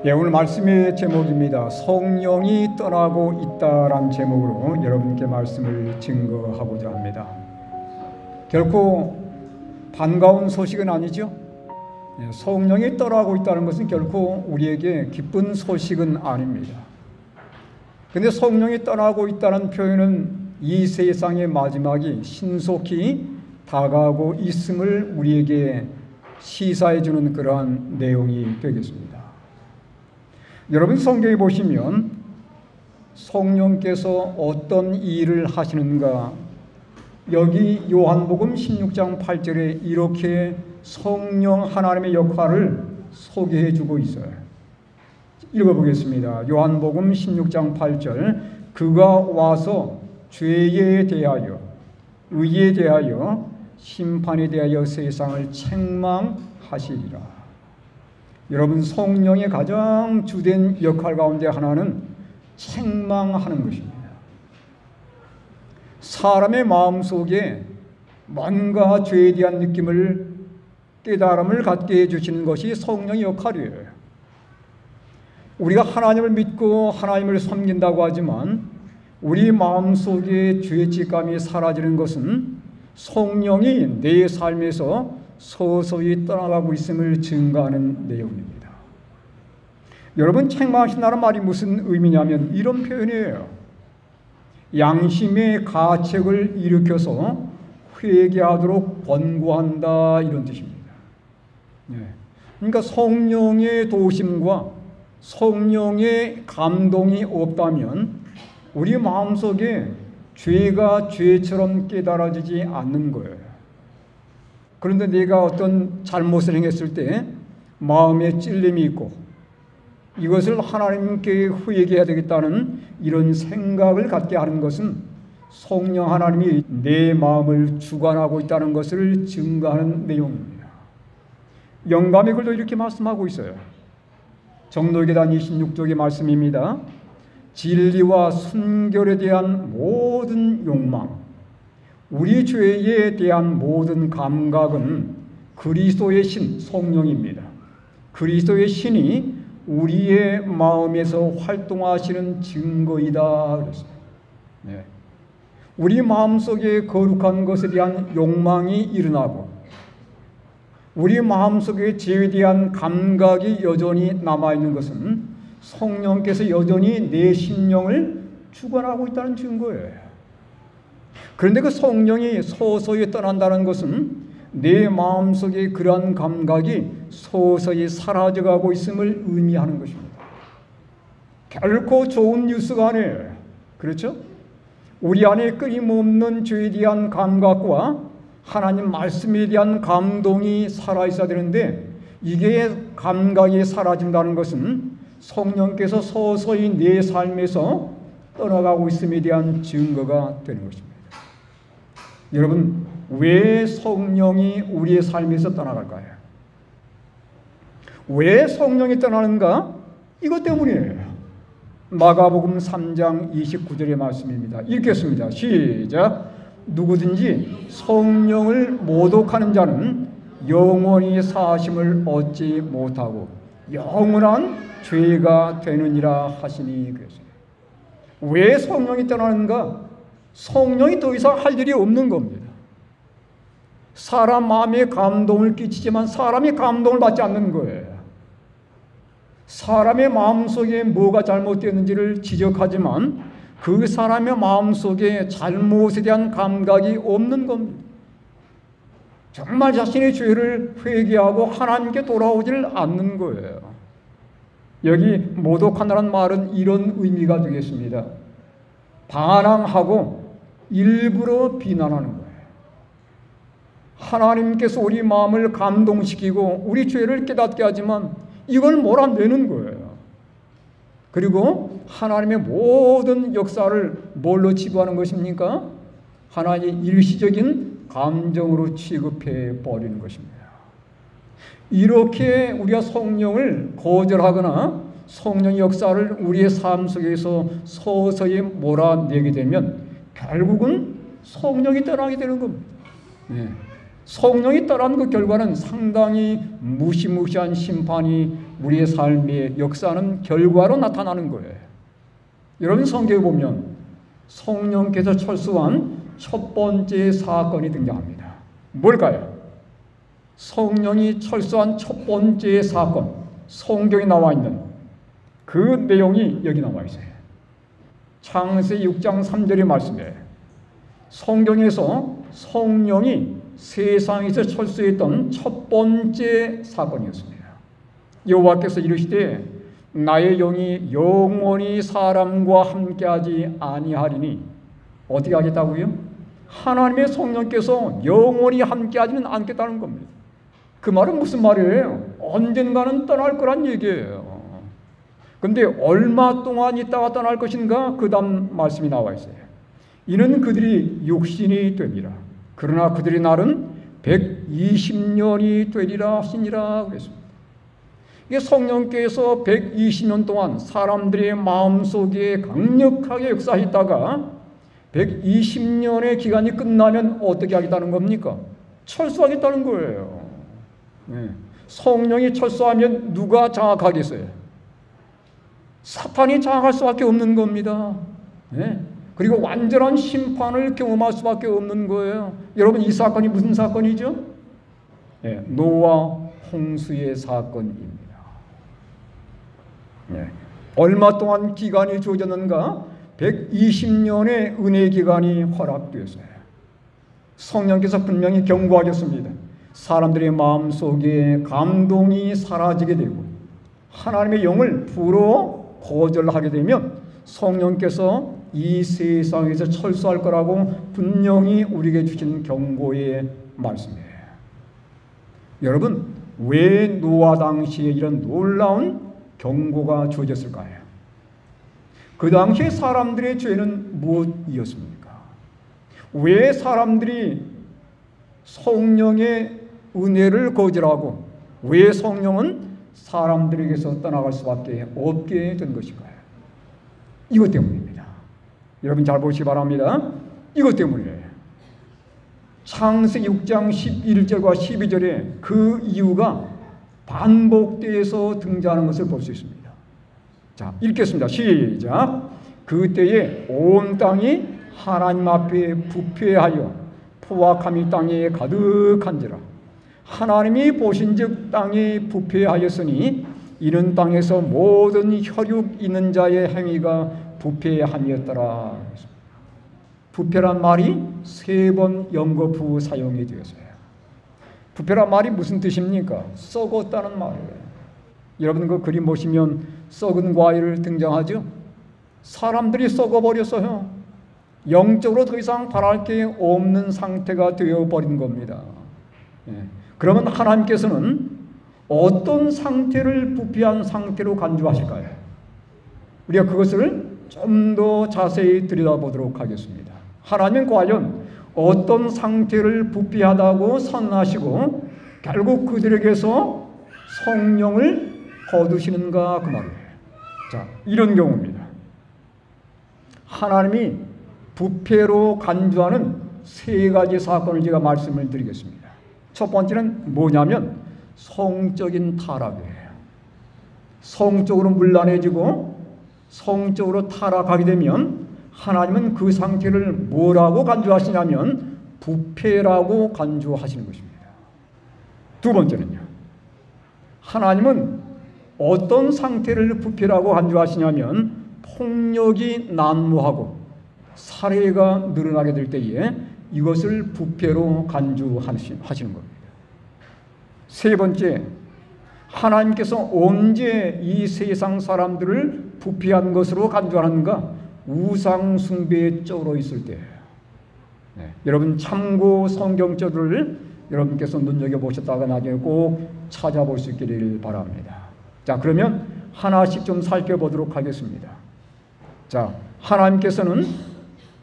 예, 오늘 말씀의 제목입니다. 성령이 떠나고 있다란 제목으로 여러분께 말씀을 증거하고자 합니다. 결코 반가운 소식은 아니죠. 예, 성령이 떠나고 있다는 것은 결코 우리에게 기쁜 소식은 아닙니다. 그런데 성령이 떠나고 있다는 표현은 이 세상의 마지막이 신속히 다가오고 있음을 우리에게 시사해 주는 그러한 내용이 되겠습니다. 여러분 성경에 보시면 성령께서 어떤 일을 하시는가, 여기 요한복음 16장 8절에 이렇게 성령 하나님의 역할을 소개해 주고 있어요. 읽어보겠습니다. 요한복음 16장 8절, 그가 와서 죄에 대하여 의에 대하여 심판에 대하여 세상을 책망하시리라. 여러분, 성령의 가장 주된 역할 가운데 하나는 책망하는 것입니다. 사람의 마음속에 뭔가 죄에 대한 느낌을, 깨달음을 갖게 해주시는 것이 성령의 역할이에요. 우리가 하나님을 믿고 하나님을 섬긴다고 하지만 우리 마음속에 죄책감이 사라지는 것은 성령이 내 삶에서 서서히 떠나가고 있음을 증거하는 내용입니다. 여러분, 책망하신다는 말이 무슨 의미냐면 이런 표현이에요. 양심의 가책을 일으켜서 회개하도록 권고한다, 이런 뜻입니다. 그러니까 성령의 도우심과 성령의 감동이 없다면 우리 마음속에 죄가 죄처럼 깨달아지지 않는 거예요. 그런데 내가 어떤 잘못을 행했을 때 마음에 찔림이 있고 이것을 하나님께 회개해야 되겠다는 이런 생각을 갖게 하는 것은 성령 하나님이 내 마음을 주관하고 있다는 것을 증거하는 내용입니다. 영감의 글도 이렇게 말씀하고 있어요. 정로계단 26쪽의 말씀입니다. 진리와 순결에 대한 모든 욕망, 우리 죄에 대한 모든 감각은 그리스도의 신, 성령입니다. 그리스도의 신이 우리의 마음에서 활동하시는 증거이다 그랬어요. 네. 우리 마음속에 거룩한 것에 대한 욕망이 일어나고 우리 마음속에 죄에 대한 감각이 여전히 남아있는 것은 성령께서 여전히 내 심령을 주관하고 있다는 증거예요. 그런데 그 성령이 서서히 떠난다는 것은 내 마음속에 그러한 감각이 서서히 사라져가고 있음을 의미하는 것입니다. 결코 좋은 뉴스가 아니에요. 그렇죠? 우리 안에 끊임없는 죄에 대한 감각과 하나님 말씀에 대한 감동이 살아있어야 되는데 이게 감각이 사라진다는 것은 성령께서 서서히 내 삶에서 떠나가고 있음에 대한 증거가 되는 것입니다. 여러분, 왜 성령이 우리의 삶에서 떠나갈까요? 왜 성령이 떠나는가? 이것 때문이에요. 마가복음 3장 29절의 말씀입니다. 읽겠습니다. 시작. 누구든지 성령을 모독하는 자는 영원히 사심을 얻지 못하고 영원한 죄가 되느니라 하시니 그랬어요. 왜 성령이 떠나는가? 성령이 더 이상 할 일이 없는 겁니다. 사람 마음에 감동을 끼치지만 사람이 감동을 받지 않는 거예요. 사람의 마음속에 뭐가 잘못되었는지를 지적하지만 그 사람의 마음속에 잘못에 대한 감각이 없는 겁니다. 정말 자신의 죄를 회개하고 하나님께 돌아오질 않는 거예요. 여기 모독한다는 말은 이런 의미가 되겠습니다. 반항하고 일부러 비난하는 거예요. 하나님께서 우리 마음을 감동시키고 우리 죄를 깨닫게 하지만 이걸 몰아내는 거예요. 그리고 하나님의 모든 역사를 뭘로 치부하는 것입니까? 하나님의 일시적인 감정으로 취급해 버리는 것입니다. 이렇게 우리가 성령을 거절하거나 성령의 역사를 우리의 삶 속에서 서서히 몰아내게 되면 결국은 성령이 떠나게 되는 겁니다. 네. 성령이 떠난 그 결과는 상당히 무시무시한 심판이 우리의 삶에 역사하는 결과로 나타나는 거예요. 여러분 성경에 보면 성령께서 철수한 첫 번째 사건이 등장합니다. 뭘까요? 성령이 철수한 첫 번째 사건, 성경에 나와 있는 그 내용이 여기 나와 있어요. 창세기 6장 3절의 말씀에 성경에서 성령이 세상에서 철수했던 첫 번째 사건이었습니다. 여호와께서 이르시되 나의 영이 영원히 사람과 함께하지 아니하리니 어떻게 하겠다고요? 하나님의 성령께서 영원히 함께하지는 않겠다는 겁니다. 그 말은 무슨 말이에요? 언젠가는 떠날 거란 얘기예요. 근데 얼마 동안 있다가 떠날 것인가? 그 다음 말씀이 나와 있어요. 이는 그들이 육신이 되리라. 그러나 그들의 날은 120년이 되리라 하시니라 그랬습니다. 이게 성령께서 120년 동안 사람들의 마음속에 강력하게 역사했다가 120년의 기간이 끝나면 어떻게 하겠다는 겁니까? 철수하겠다는 거예요. 네. 성령이 철수하면 누가 장악하겠어요? 사탄이 장악할 수밖에 없는 겁니다. 네. 그리고 완전한 심판을 경험할 수밖에 없는 거예요. 여러분 이 사건이 무슨 사건이죠? 네. 노아 홍수의 사건입니다. 네. 얼마 동안 기간이 주어졌는가? 120년의 은혜 기간이 허락되었어요. 성령께서 분명히 경고하셨습니다. 사람들의 마음속에 감동이 사라지게 되고 하나님의 영을 불어 거절하게 되면 성령께서 이 세상에서 철수할 거라고 분명히 우리에게 주신 경고의 말씀이에요. 여러분, 왜 노아 당시에 이런 놀라운 경고가 주어졌을까요? 그 당시에 사람들의 죄는 무엇이었습니까? 왜 사람들이 성령의 은혜를 거절하고 왜 성령은 사람들에게서 떠나갈 수밖에 없게 된 것인가요? 이것 때문입니다. 여러분 잘 보시기 바랍니다. 이것 때문이에요. 창세기 6장 11절과 12절에 그 이유가 반복되어서 등장하는 것을 볼 수 있습니다. 자, 읽겠습니다. 시작. 그때에 온 땅이 하나님 앞에 부패하여 포악함이 땅에 가득한지라. 하나님이 보신즉 땅이 부패하였으니 이는 땅에서 모든 혈육 있는 자의 행위가 부패함이었더라. 부패란 말이 3번 연거푸 사용이 되었어요. 부패란 말이 무슨 뜻입니까? 썩었다는 말이에요. 여러분 그 그림 보시면 썩은 과일 등장하죠? 사람들이 썩어버렸어요. 영적으로 더 이상 바랄 게 없는 상태가 되어버린 겁니다. 예. 그러면 하나님께서는 어떤 상태를 부패한 상태로 간주하실까요? 우리가 그것을 좀 더 자세히 들여다보도록 하겠습니다. 하나님은 과연 어떤 상태를 부패하다고 선언하시고 결국 그들에게서 성령을 거두시는가 그 말이에요. 자, 이런 경우입니다. 하나님이 부패로 간주하는 3가지 사건을 제가 말씀을 드리겠습니다. 첫 번째는 뭐냐면 성적인 타락이에요. 성적으로 문란해지고 성적으로 타락하게 되면 하나님은 그 상태를 뭐라고 간주하시냐면 부패라고 간주하시는 것입니다. 두 번째는요. 하나님은 어떤 상태를 부패라고 간주하시냐면 폭력이 난무하고 살해가 늘어나게 될 때에 이것을 부패로 간주하시는 겁니다. 세 번째, 하나님께서 언제 이 세상 사람들을 부패한 것으로 간주하는가? 우상 숭배에 쩔어 있을 때예요. 네. 여러분 참고 성경절을 여러분께서 눈여겨보셨다가 나중에 꼭 찾아볼 수 있기를 바랍니다. 자, 그러면 하나씩 좀 살펴보도록 하겠습니다. 자, 하나님께서는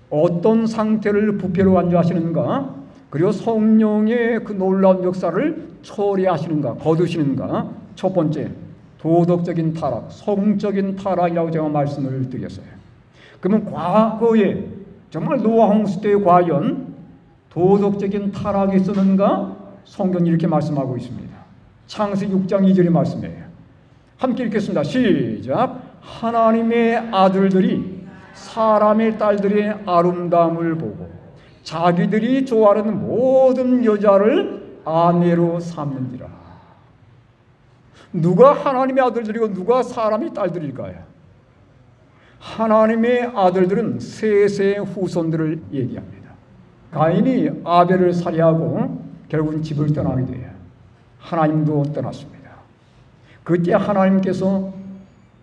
어떤 상태를 부패로 간주하시는가? 그리고 성령의 그 놀라운 역사를 처리하시는가, 거두시는가? 첫 번째, 도덕적인 타락, 성적인 타락이라고 제가 말씀을 드렸어요. 그러면 과거에 정말 노아 홍수 때 과연 도덕적인 타락이 있었는가? 성경이 이렇게 말씀하고 있습니다. 창세기 6장 2절의 말씀이에요. 함께 읽겠습니다. 시작. 하나님의 아들들이 사람의 딸들의 아름다움을 보고 자기들이 좋아하는 모든 여자를 아내로 삼는지라. 누가 하나님의 아들들이고 누가 사람의 딸들일까요? 하나님의 아들들은 셋의 후손들을 얘기합니다. 가인이 아벨을 살해하고 결국은 집을 떠나게 돼요. 하나님도 떠났습니다. 그때 하나님께서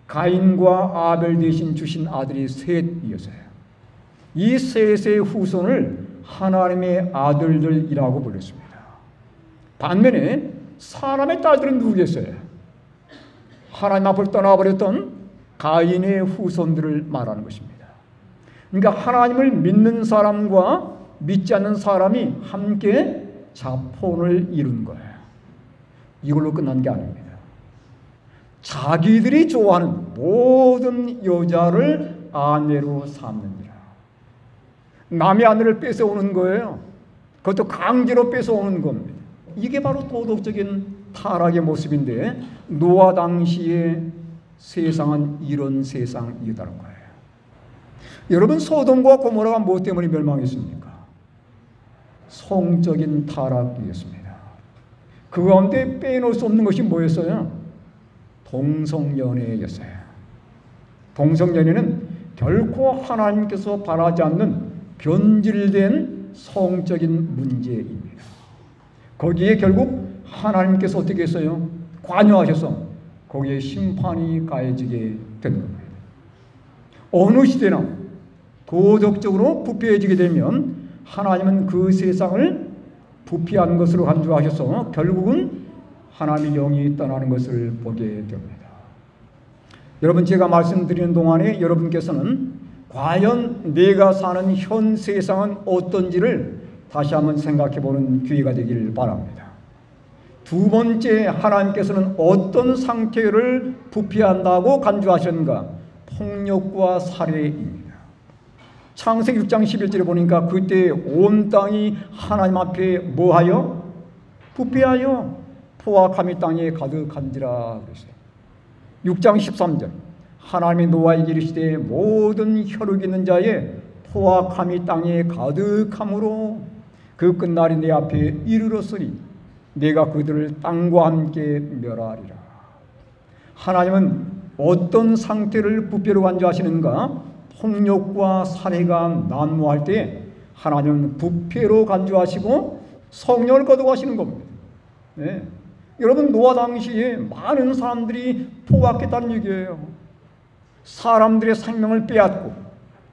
가인과 아벨 대신 주신 아들이 셋이었어요. 이 셋의 후손을 하나님의 아들들이라고 불렀습니다. 반면에 사람의 딸들은 누구겠어요? 하나님 앞을 떠나버렸던 가인의 후손들을 말하는 것입니다. 그러니까 하나님을 믿는 사람과 믿지 않는 사람이 함께 자손을 이룬 거예요. 이걸로 끝난 게 아닙니다. 자기들이 좋아하는 모든 여자를 아내로 삼느니라. 남의 아내를 뺏어오는 거예요. 그것도 강제로 뺏어오는 겁니다. 이게 바로 도덕적인 타락의 모습인데 노아 당시의 세상은 이런 세상이었다는 거예요. 여러분, 소돔과 고모라가 무엇 때문에 멸망했습니까? 성적인 타락이었습니다. 그 가운데 빼놓을 수 없는 것이 뭐였어요? 동성연애였어요. 동성연애는 결코 하나님께서 바라지 않는 변질된 성적인 문제입니다. 거기에 결국 하나님께서 어떻게 했어요? 관여하셔서 거기에 심판이 가해지게 된 겁니다. 어느 시대나 도덕적으로 부패해지게 되면 하나님은 그 세상을 부패한 것으로 간주하셔서 결국은 하나님의 영이 떠나는 것을 보게 됩니다. 여러분, 제가 말씀드리는 동안에 여러분께서는 과연 내가 사는 현 세상은 어떤지를 다시 한번 생각해 보는 기회가 되길 바랍니다. 두 번째, 하나님께서는 어떤 상태를 부패한다고 간주하셨는가? 폭력과 살해입니다. 창세기 6장 11절에 보니까 그때 온 땅이 하나님 앞에 뭐하여? 부패하여 포악함이 땅에 가득한지라 그랬어요. 6장 13절 하나님이 노아에게 이르시되 모든 혈육 있는 자의 포악함이 땅에 가득함으로 그 끝날이 내 앞에 이르렀으니 내가 그들을 땅과 함께 멸하리라. 하나님은 어떤 상태를 부패로 간주하시는가? 폭력과 살해가 난무할 때 하나님은 부패로 간주하시고 성령을 거두하시는 겁니다. 네. 여러분, 노아 당시에 많은 사람들이 포악했다는 얘기예요. 사람들의 생명을 빼앗고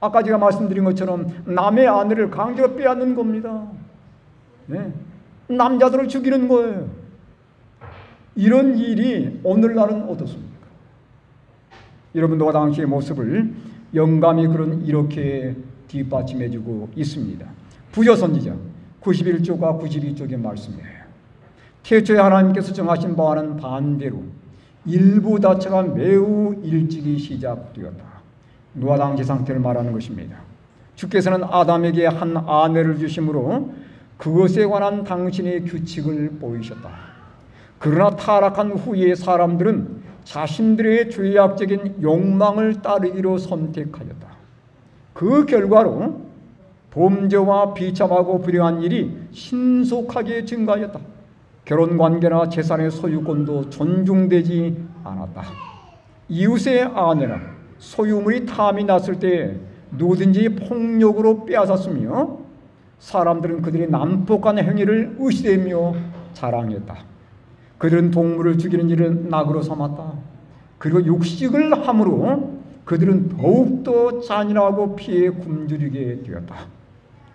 아까 제가 말씀드린 것처럼 남의 아내를 강제로 빼앗는 겁니다. 네. 남자들을 죽이는 거예요. 이런 일이 오늘날은 어떻습니까? 여러분, 노아 당시의 모습을 영감이 이렇게 뒷받침해주고 있습니다. 부조 선지자 91쪽과 92쪽의 말씀이에요. 태초에 하나님께서 정하신 바와는 반대로 일부 다처가 매우 일찍이 시작되었다. 노아 당시 상태를 말하는 것입니다. 주께서는 아담에게 한 아내를 주심으로 그것에 관한 당신의 규칙을 보이셨다. 그러나 타락한 후의 사람들은 자신들의 죄악적인 욕망을 따르기로 선택하였다. 그 결과로 범죄와 비참하고 불행한 일이 신속하게 증가하였다. 결혼관계나 재산의 소유권도 존중되지 않았다. 이웃의 아내나 소유물이 탐이 났을 때 누구든지 폭력으로 빼앗았으며 사람들은 그들의 난폭한 행위를 의시되며 자랑했다. 그들은 동물을 죽이는 일을 낙으로 삼았다. 그리고 육식을 함으로 그들은 더욱더 잔인하고 피에 굶주리게 되었다.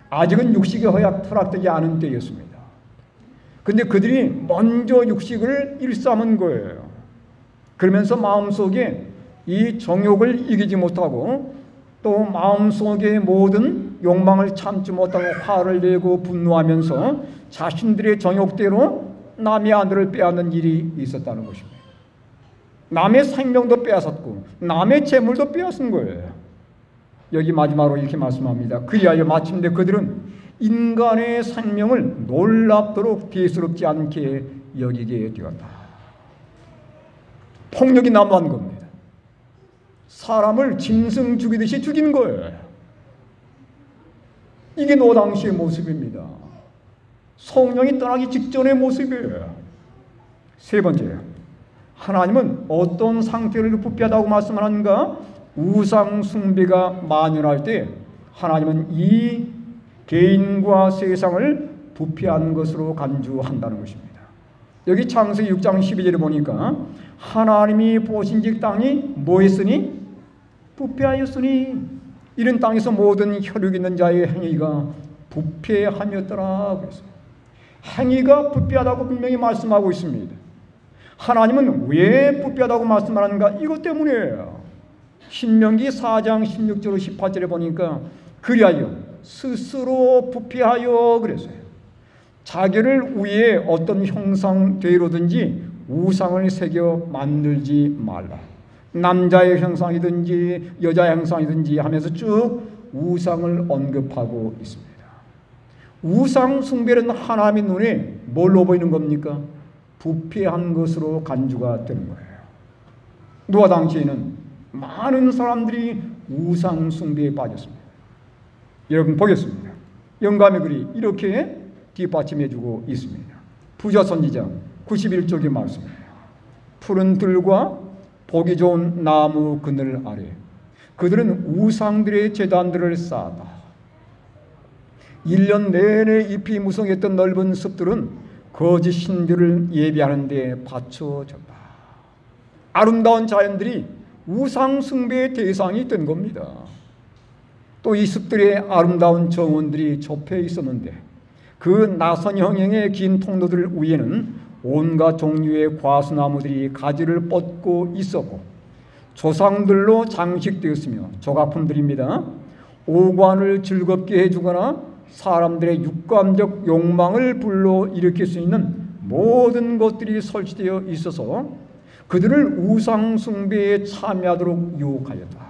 아직은 육식이 허락되지 않은 때였습니다. 근데 그들이 먼저 육식을 일삼은 거예요. 그러면서 마음속에 이 정욕을 이기지 못하고 또 마음속의 모든 욕망을 참지 못하고 화를 내고 분노하면서 자신들의 정욕대로 남의 아내를 빼앗는 일이 있었다는 것입니다. 남의 생명도 빼앗았고 남의 재물도 빼앗은 거예요. 여기 마지막으로 이렇게 말씀합니다. 그리하여 마침내 그들은 인간의 생명을 놀랍도록 대수롭지 않게 여기게 되었다. 폭력이 난무한 겁니다. 사람을 짐승 죽이듯이 죽이는 거예요. 이게 노아 당시의 모습입니다. 성령이 떠나기 직전의 모습이에요. 세 번째, 하나님은 어떤 상태를 부패하다고 말씀하는가? 우상 숭배가 만연할 때 하나님은 이 개인과 세상을 부패한 것으로 간주한다는 것입니다. 여기 창세기 6장 12절에 보니까 하나님이 보신즉 땅이 뭐 했으니? 부패하였으니 이런 땅에서 모든 혈육 있는 자의 행위가 부패하였더라 그랬어요. 행위가 부패하다고 분명히 말씀하고 있습니다. 하나님은 왜 부패하다고 말씀하는가? 이것 때문이에요. 신명기 4장 16절 18절에 보니까 그리하여 스스로 부패하여 그랬어요. 자기를 위해 어떤 형상대로든지 우상을 새겨 만들지 말라. 남자의 형상이든지 여자의 형상이든지 하면서 쭉 우상을 언급하고 있습니다. 우상 숭배는 하나님의 눈에 뭘로 보이는 겁니까? 부패한 것으로 간주가 되는 거예요. 노아 당시에는 많은 사람들이 우상 숭배에 빠졌습니다. 여러분 보겠습니다. 영감의 글이 이렇게 뒷받침해주고 있습니다. 부자 선지자 91쪽의 말씀입니다. 푸른 들과 보기 좋은 나무 그늘 아래 그들은 우상들의 제단들을 쌓았다. 1년 내내 잎이 무성했던 넓은 숲들은 거짓 신들을 예배하는 데 바쳐졌다. 아름다운 자연들이 우상 숭배의 대상이 된 겁니다. 또 이 숲들의 아름다운 정원들이 좁혀 있었는데 그 나선 형형의 긴 통로들 위에는 온갖 종류의 과수나무들이 가지를 뻗고 있었고 조상들로 장식되었으며 조각품들입니다. 오관을 즐겁게 해주거나 사람들의 육감적 욕망을 불러일으킬 수 있는 모든 것들이 설치되어 있어서 그들을 우상 숭배에 참여하도록 유혹하였다.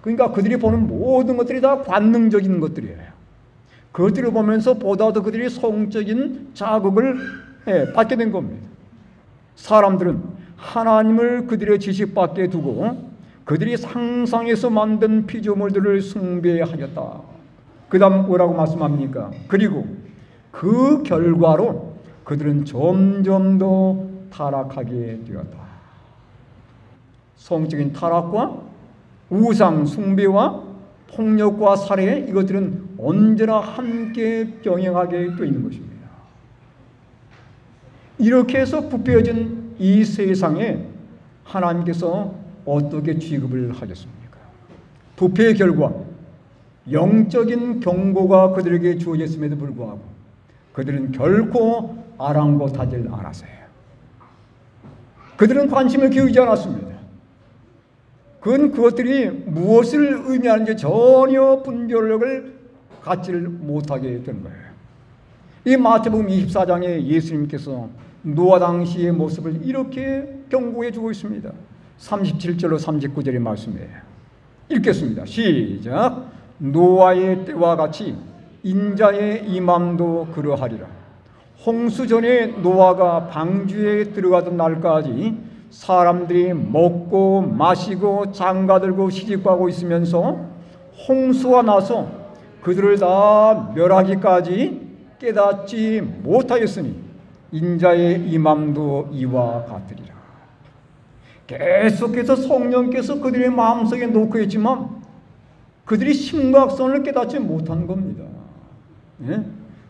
그러니까 그들이 보는 모든 것들이 다 관능적인 것들이에요. 그것들을 보면서 보다 더 그들이 성적인 자극을 받게 된 겁니다. 사람들은 하나님을 그들의 지식 밖에 두고 그들이 상상해서 만든 피조물들을 숭배하였다. 그 다음 뭐라고 말씀합니까? 그리고 그 결과로 그들은 점점 더 타락하게 되었다. 성적인 타락과 우상 숭배와 폭력과 살해 이것들은 언제나 함께 병행하게 되어 있는 것입니다. 이렇게 해서 부패해진 이 세상에 하나님께서 어떻게 취급을 하셨습니까? 부패의 결과 영적인 경고가 그들에게 주어졌음에도 불구하고 그들은 결코 아랑곳하지 않았어요. 그들은 관심을 기울이지 않았습니다. 그건 그것들이 무엇을 의미하는지 전혀 분별력을 갖지를 못하게 된 거예요. 이 마태복음 24장에 예수님께서 노아 당시의 모습을 이렇게 경고해 주고 있습니다. 37절로 39절의 말씀이에요. 읽겠습니다. 시작. 노아의 때와 같이 인자의 임함도 그러하리라. 홍수 전에 노아가 방주에 들어가던 날까지 사람들이 먹고 마시고 장가들고 시집가고 있으면서 홍수가 나서 그들을 다 멸하기까지 깨닫지 못하였으니 인자의 임함도 이와 같으리라. 계속해서 성령께서 그들의 마음속에 놓고 있지만 그들이 심각성을 깨닫지 못한 겁니다.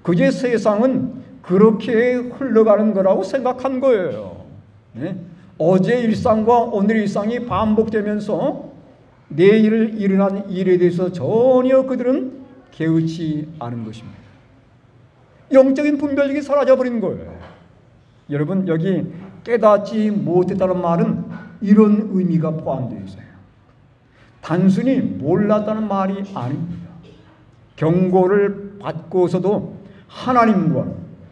그게 세상은 그렇게 흘러가는 거라고 생각한 거예요. 어제 일상과 오늘 일상이 반복되면서 내일 일어난 일에 대해서 전혀 그들은 개의치 않은 것입니다. 영적인 분별력이 사라져버린 거예요. 여러분 여기 깨닫지 못했다는 말은 이런 의미가 포함되어 있어요. 단순히 몰랐다는 말이 아닙니다. 경고를 받고서도 하나님과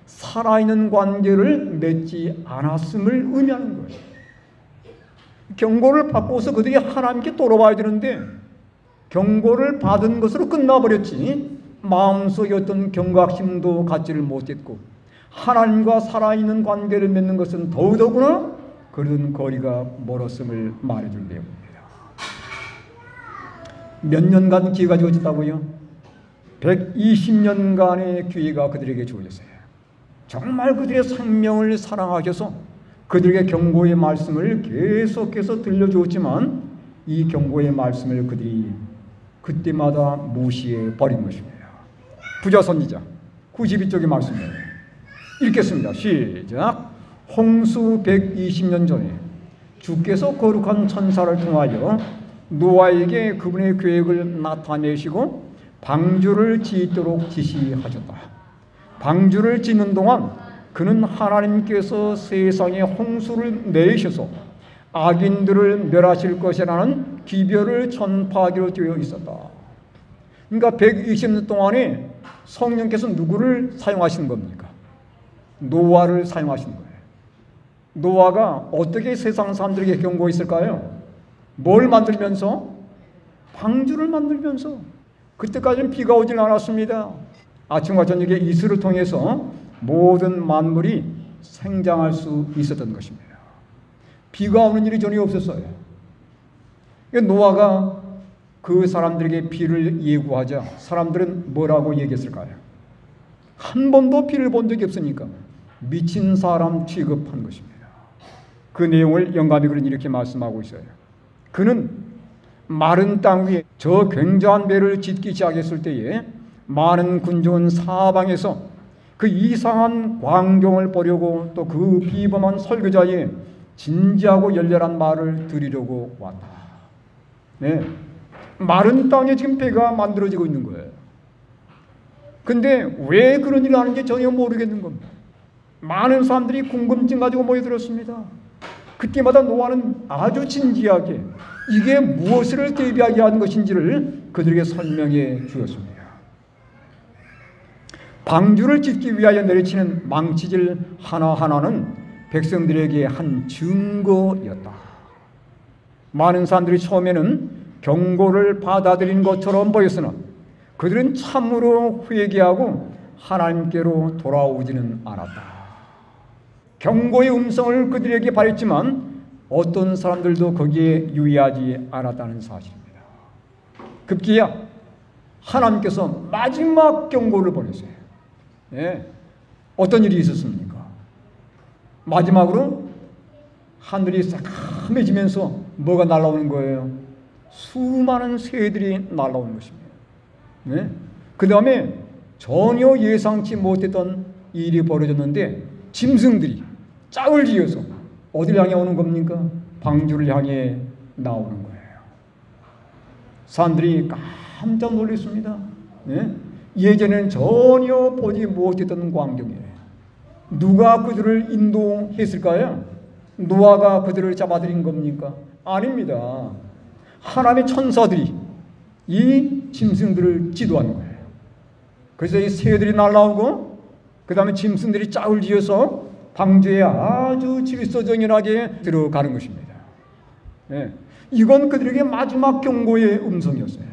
살아있는 관계를 맺지 않았음을 의미하는 거예요. 경고를 받고서 그들이 하나님께 돌아와야 되는데 경고를 받은 것으로 끝나버렸지 마음속에 어떤 경각심도 갖지를 못했고 하나님과 살아있는 관계를 맺는 것은 더더구나 그런 거리가 멀었음을 말해줄 내용입니다. 몇 년간 기회가 주어졌다고요? 120년간의 기회가 그들에게 주어졌어요. 정말 그들의 생명을 사랑하셔서 그들에게 경고의 말씀을 계속해서 들려주었지만 이 경고의 말씀을 그들이 그때마다 무시해 버린 것입니다. 부자 선지자 92쪽의 말씀이에요. 읽겠습니다. 시작. 홍수 120년 전에 주께서 거룩한 천사를 통하여 노아에게 그분의 계획을 나타내시고 방주를 짓도록 지시하셨다. 방주를 짓는 동안 그는 하나님께서 세상에 홍수를 내셔서 악인들을 멸하실 것이라는 기별을 전파하기로 되어 있었다. 그러니까 120년 동안에 성령께서 누구를 사용하신 겁니까? 노아를 사용하신 거예요. 노아가 어떻게 세상 사람들에게 경고했을까요? 뭘 만들면서? 방주를 만들면서. 그때까지는 비가 오질 않았습니다. 아침과 저녁에 이슬을 통해서 모든 만물이 생장할 수 있었던 것입니다. 비가 오는 일이 전혀 없었어요. 노아가 그 사람들에게 비를 예고하자 사람들은 뭐라고 얘기했을까요? 한 번도 비를 본 적이 없으니까 미친 사람 취급한 것입니다. 그 내용을 영감이 그런 이렇게 말씀하고 있어요. 그는 마른 땅 위에 저 굉장한 배를 짓기 시작했을 때에 많은 군중은 사방에서 그 이상한 광경을 보려고 또 그 비범한 설교자의 진지하고 열렬한 말을 들으려고 왔다. 네. 마른 땅에 지금 배가 만들어지고 있는 거예요. 근데 왜 그런 일을 하는지 전혀 모르겠는 겁니다. 많은 사람들이 궁금증 가지고 모여들었습니다. 그때마다 노아는 아주 진지하게 이게 무엇을 대비하게 하는 것인지를 그들에게 설명해 주었습니다. 방주를 짓기 위하여 내리치는 망치질 하나하나는 백성들에게 한 증거였다. 많은 사람들이 처음에는 경고를 받아들인 것처럼 보였으나 그들은 참으로 회개하고 하나님께로 돌아오지는 않았다. 경고의 음성을 그들에게 발했지만 어떤 사람들도 거기에 유의하지 않았다는 사실입니다. 급기야 하나님께서 마지막 경고를 보냈어요. 예. 어떤 일이 있었습니까? 마지막으로 하늘이 새카매지면서 뭐가 날아오는 거예요? 수많은 새들이 날아오는 것입니다. 네? 그 다음에 전혀 예상치 못했던 일이 벌어졌는데 짐승들이 짝을 지어서 어디를 향해 오는 겁니까? 방주를 향해 나오는 거예요. 사람들이 깜짝 놀랐습니다. 네? 예전에는 전혀 보지 못했던 광경이에요. 누가 그들을 인도했을까요? 노아가 그들을 잡아들인 겁니까? 아닙니다. 하나님의 천사들이 이 짐승들을 지도하는 거예요. 그래서 이 새들이 날아오고 그 다음에 짐승들이 짝을 지어서 방주에 아주 질서정연하게 들어가는 것입니다. 네. 이건 그들에게 마지막 경고의 음성이었어요.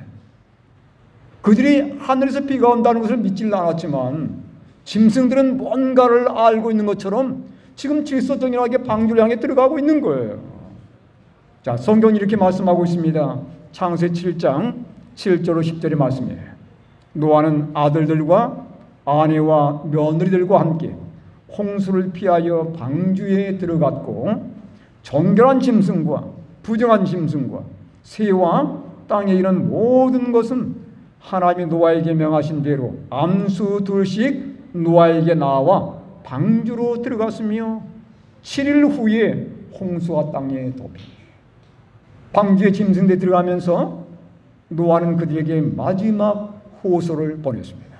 그들이 하늘에서 비가 온다는 것을 믿지는 않았지만 짐승들은 뭔가를 알고 있는 것처럼 지금 질서정연하게 방주를 향해 들어가고 있는 거예요. 자, 성경이 이렇게 말씀하고 있습니다. 창세기 7장 7절로 10절의 말씀이에요. 노아는 아들들과 아내와 며느리들과 함께 홍수를 피하여 방주에 들어갔고 정결한 짐승과 부정한 짐승과 새와 땅에 있는 모든 것은 하나님이 노아에게 명하신 대로 암수 둘씩 노아에게 나와 방주로 들어갔으며 7일 후에 홍수가 땅에 덮이 방주에 짐승들이 들어가면서 노아는 그들에게 마지막 호소를 보냈습니다.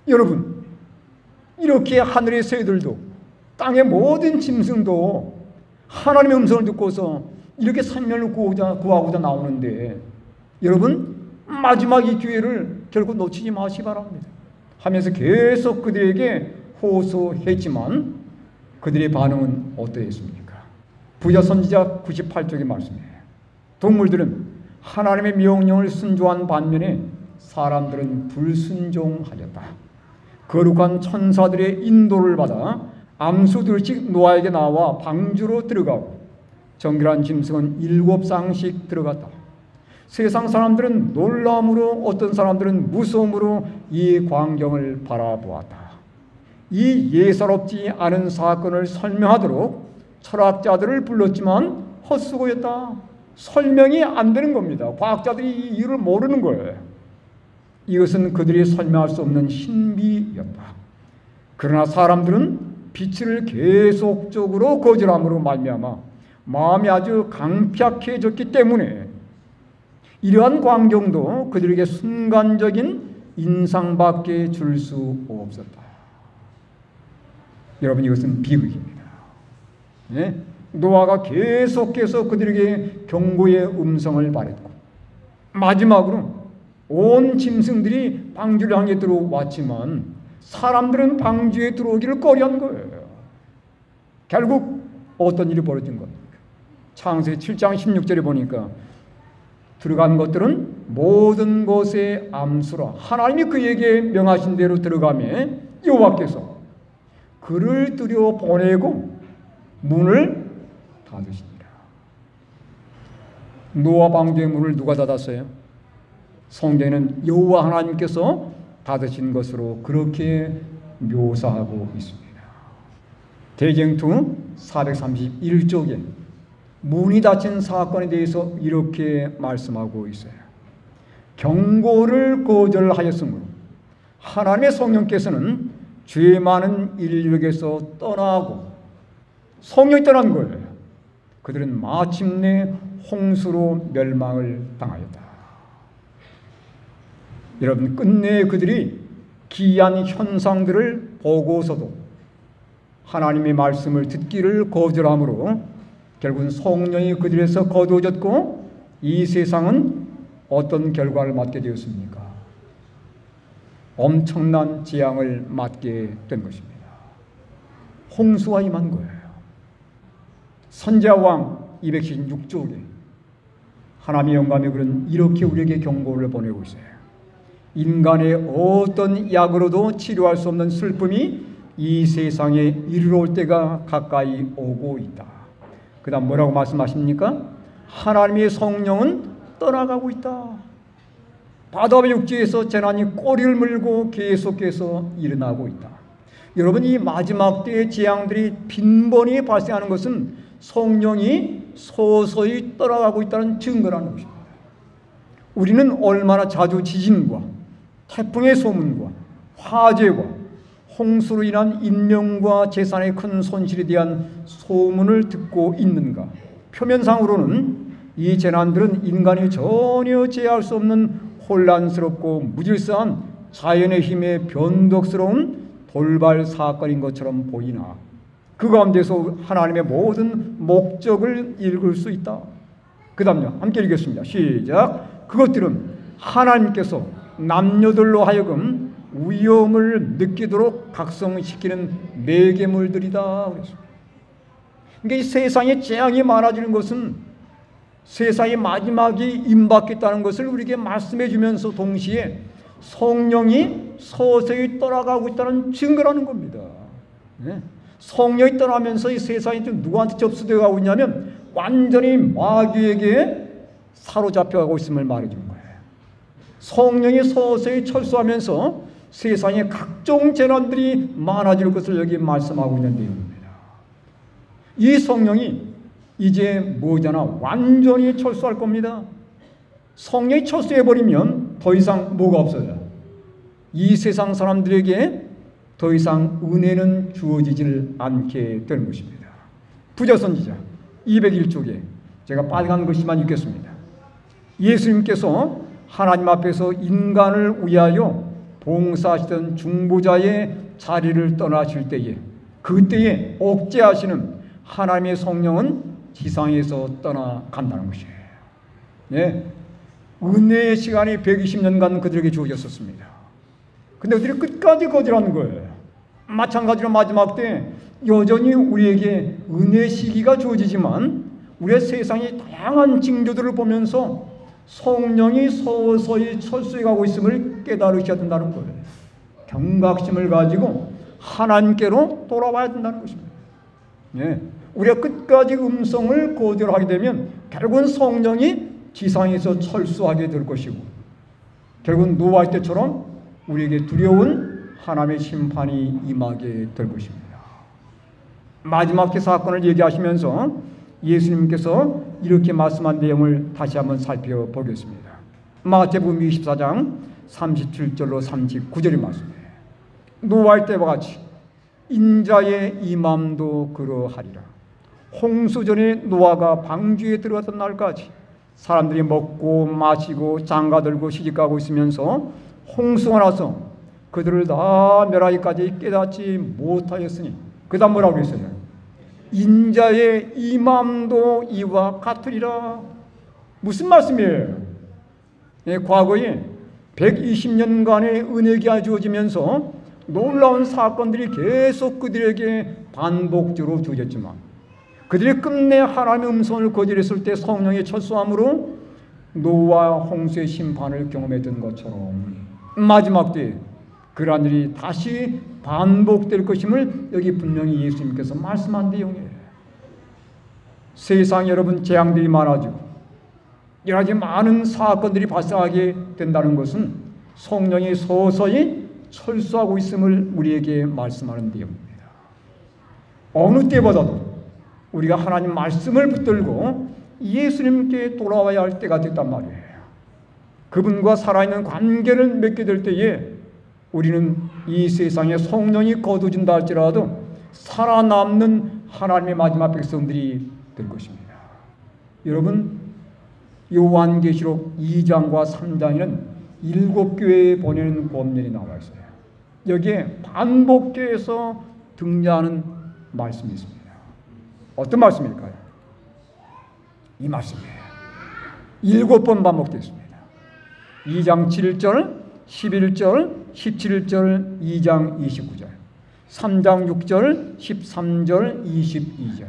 여러분, 이렇게 하늘의 새들도 땅의 모든 짐승도 하나님의 음성을 듣고서 이렇게 생명을 구하고자 나오는데 여러분 마지막 이 기회를 결국 놓치지 마시기 바랍니다. 하면서 계속 그들에게 호소했지만 그들의 반응은 어떠했습니까? 부자 선지자 98쪽의 말씀이에요. 동물들은 하나님의 명령을 순종한 반면에 사람들은 불순종하였다. 거룩한 천사들의 인도를 받아 암수들씩 노아에게 나와 방주로 들어가고 정결한 짐승은 7쌍씩 들어갔다. 세상 사람들은 놀라움으로, 어떤 사람들은 무서움으로 이 광경을 바라보았다. 이 예사롭지 않은 사건을 설명하도록 철학자들을 불렀지만 헛수고였다. 설명이 안 되는 겁니다. 과학자들이 이 이유를 모르는 거예요. 이것은 그들이 설명할 수 없는 신비였다. 그러나 사람들은 빛을 계속적으로 거절함으로 말미암아 마음이 아주 강팍해졌기 때문에 이러한 광경도 그들에게 순간적인 인상밖에 줄 수 없었다. 여러분, 이것은 비극입니다. 네? 노아가 계속해서 그들에게 경고의 음성을 발했고 마지막으로 온 짐승들이 방주를 향해 들어왔지만 사람들은 방주에 들어오기를 꺼려한 거예요. 결국 어떤 일이 벌어진 겁니까? 창세기 7장 16절에 보니까 들어간 것들은 모든 것의 암수라. 하나님이 그에게 명하신 대로 들어가며 여호와께서 그를 들여 보내고 문을 닫으시니라. 노아 방주의 문을 누가 닫았어요? 성경에는 여호와 하나님께서 닫으신 것으로 그렇게 묘사하고 있습니다. 대경투 431쪽에 문이 닫힌 사건에 대해서 이렇게 말씀하고 있어요. 경고를 거절하였으므로 하나님의 성령께서는 죄 많은 인류에게서 떠나고 성령이 떠난 거예요. 그들은 마침내 홍수로 멸망을 당하였다. 여러분, 끝내 그들이 기이한 현상들을 보고서도 하나님의 말씀을 듣기를 거절함으로 결국은 성령이 그들에서 거두어졌고 이 세상은 어떤 결과를 맞게 되었습니까? 엄청난 재앙을 맞게 된 것입니다. 홍수가 임한 거예요. 선지자왕 216쪽에 하나님의 영감의 글은 이렇게 우리에게 경고를 보내고 있어요. 인간의 어떤 약으로도 치료할 수 없는 슬픔이 이 세상에 이르러올 때가 가까이 오고 있다. 그 다음 뭐라고 말씀하십니까? 하나님의 성령은 떠나가고 있다. 바다의 육지에서 재난이 꼬리를 물고 계속해서 일어나고 있다. 여러분, 이 마지막 때의 재앙들이 빈번히 발생하는 것은 성령이 서서히 떠나가고 있다는 증거라는 것입니다. 우리는 얼마나 자주 지진과 태풍의 소문과 화재와 홍수로 인한 인명과 재산의 큰 손실에 대한 소문을 듣고 있는가? 표면상으로는 이 재난들은 인간이 전혀 제어할 수 없는 혼란스럽고 무질서한 자연의 힘에 변덕스러운 돌발 사건인 것처럼 보이나 그 가운데서 하나님의 모든 목적을 읽을 수 있다. 그 다음요, 함께 읽겠습니다. 시작. 그것들은 하나님께서 남녀들로 하여금 위험을 느끼도록 각성시키는 매개물들이다. 그러니까 이 세상에 재앙이 많아지는 것은 세상의 마지막이 임박했다는 것을 우리에게 말씀해 주면서 동시에 성령이 서서히 떠나가고 있다는 증거라는 겁니다. 네? 성령이 떠나면서 이 세상이 좀 누구한테 접수되어 가고 있냐면 완전히 마귀에게 사로잡혀가고 있음을 말해주는 거예요. 성령이 서서히 철수하면서 세상에 각종 재난들이 많아질 것을 여기 말씀하고 있는 내용입니다. 이 성령이 이제 뭐잖아, 완전히 철수할 겁니다. 성령이 철수해버리면 더 이상 뭐가 없어요? 이 세상 사람들에게 더 이상 은혜는 주어지질 않게 되는 것입니다. 부자선지자 201쪽에 제가 빨간 글씨만 읽겠습니다. 예수님께서 하나님 앞에서 인간을 위하여 봉사하시던 중보자의 자리를 떠나실 때에 그때에 억제하시는 하나님의 성령은 지상에서 떠나간다는 것이에요. 네. 은혜의 시간이 120년간 그들에게 주어졌었습니다. 근데 그들이 끝까지 거절하는 거예요. 마찬가지로 마지막 때 여전히 우리에게 은혜의 시기가 주어지지만 우리의 세상이 다양한 징조들을 보면서 성령이 서서히 철수해가고 있음을 깨달으셔야 된다는 거예요. 경각심을 가지고 하나님께로 돌아와야 된다는 것입니다. 예. 우리가 끝까지 음성을 거절하게 되면 결국은 성령이 지상에서 철수하게 될 것이고, 결국은 노아의 때처럼 우리에게 두려운 하나님의 심판이 임하게 될 것입니다. 마지막 사건을 얘기하시면서 예수님께서 이렇게 말씀한 내용을 다시 한번 살펴보겠습니다. 마태복음 24장 37절로 39절의 말씀이에요. 노아의 때와 같이 인자의 임함도 그러하리라. 홍수 전에 노아가 방주에 들어갔던 날까지 사람들이 먹고 마시고 장가들고 시집가고 있으면서 홍수가 나서 그들을 다 멸하기까지 깨닫지 못하였으니, 그 다음 뭐라고 했어요? 인자의 임함도 이와 같으리라. 무슨 말씀이에요? 예, 과거에 120년간의 은혜가 주어지면서 놀라운 사건들이 계속 그들에게 반복적으로 주어졌지만, 그들이 끝내 하나님의 음성을 거절했을 때 성령의 철수함으로 노아와 홍수의 심판을 경험했던 것처럼 마지막 때에 그러한 일이 다시 반복될 것임을 여기 분명히 예수님께서 말씀한 내용이에요. 세상에 여러분 재앙들이 많아지고 여러 가지 많은 사건들이 발생하게 된다는 것은 성령이 서서히 철수하고 있음을 우리에게 말씀하는 내용입니다. 어느 때보다도 우리가 하나님 말씀을 붙들고 예수님께 돌아와야 할 때가 됐단 말이에요. 그분과 살아있는 관계를 맺게 될 때에 우리는 이 세상에 성령이 거두진다 할지라도 살아남는 하나님의 마지막 백성들이 될 것입니다. 여러분, 요한계시록 2장과 3장에는 7교회에 보내는 권면이 나와 있어요. 여기에 반복해서 등장하는 말씀이 있습니다. 어떤 말씀일까요? 이 말씀이에요. 7번 반복됐습니다. 2장 7절, 11절, 17절, 2장 29절, 3장 6절, 13절, 22절.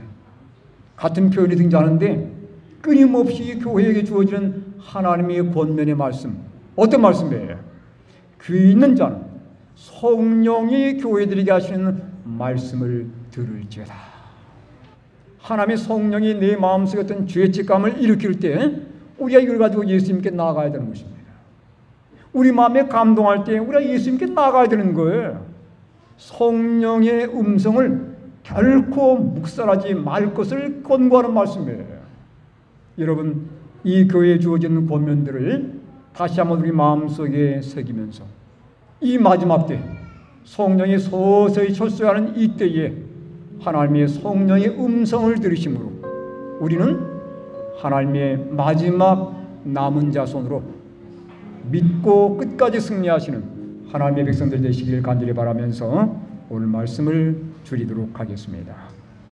같은 표현이 등장하는데 끊임없이 교회에게 주어지는 하나님의 권면의 말씀. 어떤 말씀이에요? 귀 있는 자는 성령이 교회들에게 하시는 말씀을 들을지어다. 하나님의 성령이 내 마음속에 어떤 죄책감을 일으킬 때 우리가 이걸 가지고 예수님께 나아가야 되는 것입니다. 우리 마음에 감동할 때 우리가 예수님께 나아가야 되는 거예요. 성령의 음성을 결코 묵살하지 말 것을 권고하는 말씀이에요. 여러분, 이 교회에 주어진 권면들을 다시 한번 우리 마음속에 새기면서 이 마지막 때 성령이 서서히 철수하는 이 때에 하나님의 성령의 음성을 들으심으로 우리는 하나님의 마지막 남은 자손으로 믿고 끝까지 승리하시는 하나님의 백성들 되시길 간절히 바라면서 오늘 말씀을 줄이도록 하겠습니다.